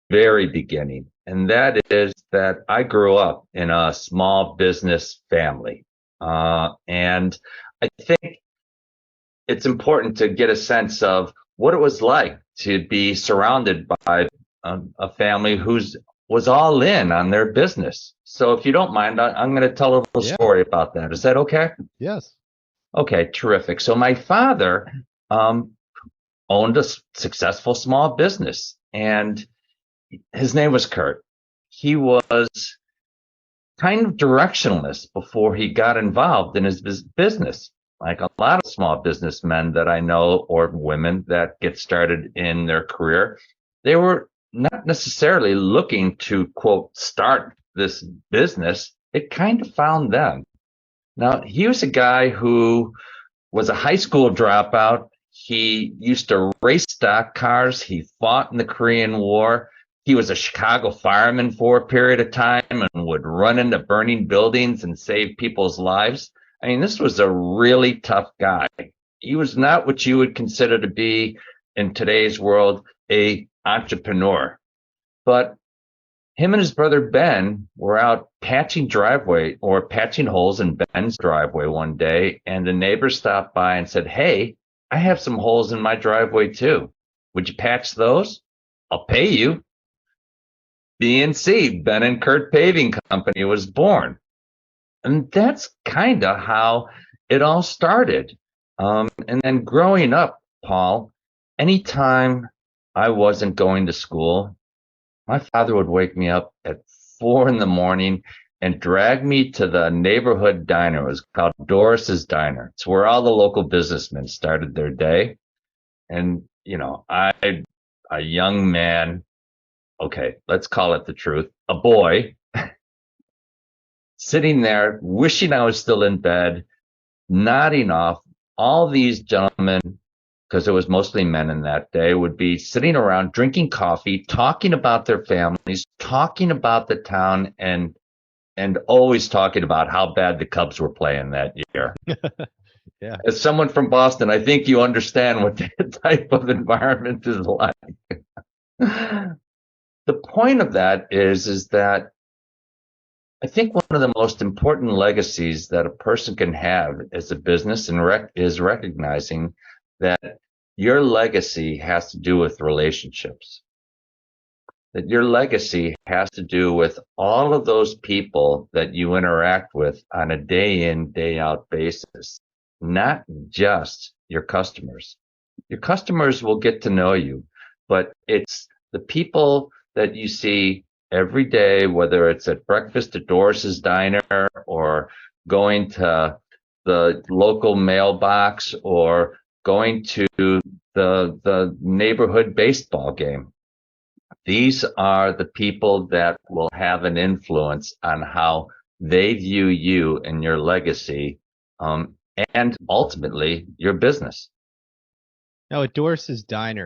very beginning. And that is that I grew up in a small business family. And I think it's important to get a sense of what it was like to be surrounded by a family who's was all in on their business. So if you don't mind, I'm going to tell a little Yeah. story about that. Is that okay? Yes. Okay, terrific. So my father um, owned a successful small business, and his name was Kurt. He was kind of directionless before he got involved in his business. Like a lot of small businessmen that I know or women that get started in their career, they were not necessarily looking to quote start this business. It kind of found them. Now, he was a guy who was a high school dropout. He used to race stock cars. He fought in the Korean War. He was a Chicago fireman for a period of time and would run into burning buildings and save people's lives. I mean, this was a really tough guy. He was not what you would consider to be in today's world a entrepreneur, but him and his brother Ben were out patching driveway or patching holes in Ben's driveway one day, and the neighbor stopped by and said, "Hey, I have some holes in my driveway too. Would you patch those? I'll pay you." BNC, Ben and Kurt Paving Company, was born. And that's kind of how it all started. And then growing up, Paul, anytime I wasn't going to school, my father would wake me up at 4 in the morning and drag me to the neighborhood diner. It was called Doris's Diner. It's where all the local businessmen started their day. And, a young man, okay, let's call it the truth, a boy, sitting there wishing I was still in bed, nodding off. All these gentlemen, because it was mostly men in that day, would be sitting around drinking coffee, talking about their families, talking about the town, and always talking about how bad the Cubs were playing that year. Yeah. As someone from Boston, I think you understand what that type of environment is like. The point of that is that I think one of the most important legacies that a person can have as a business is recognizing that your legacy has to do with relationships. That your legacy has to do with all of those people that you interact with on a day in, day out basis, not just your customers. Your customers will get to know you, but it's the people that you see every day, whether it's at breakfast at Doris's Diner or going to the local mailbox or going to the neighborhood baseball game. These are the people that will have an influence on how they view you and your legacy, and ultimately your business. Now, at Doris's Diner,